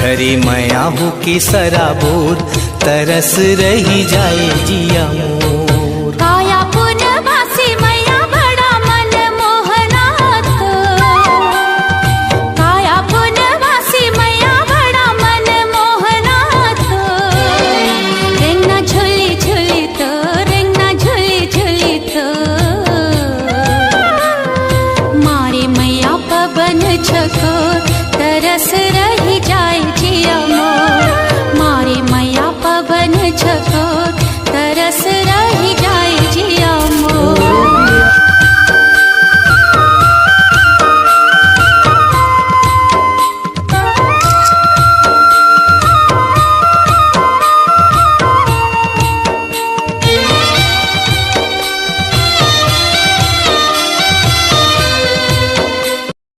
धरी मया हूँ की सराबोर तरस रही जाए जिया मोर। काया पुनवासी मैया बड़ा मन मोहनाथ, काया पुनवासी मैया बड़ा मन मोहनाथ। रेंगना झुली झुली तो, रेंगना झुली झुली तो, मारी मैया पवन छको तरस रही जाए जिया मोर। मारी मैया पवन छको तरस रही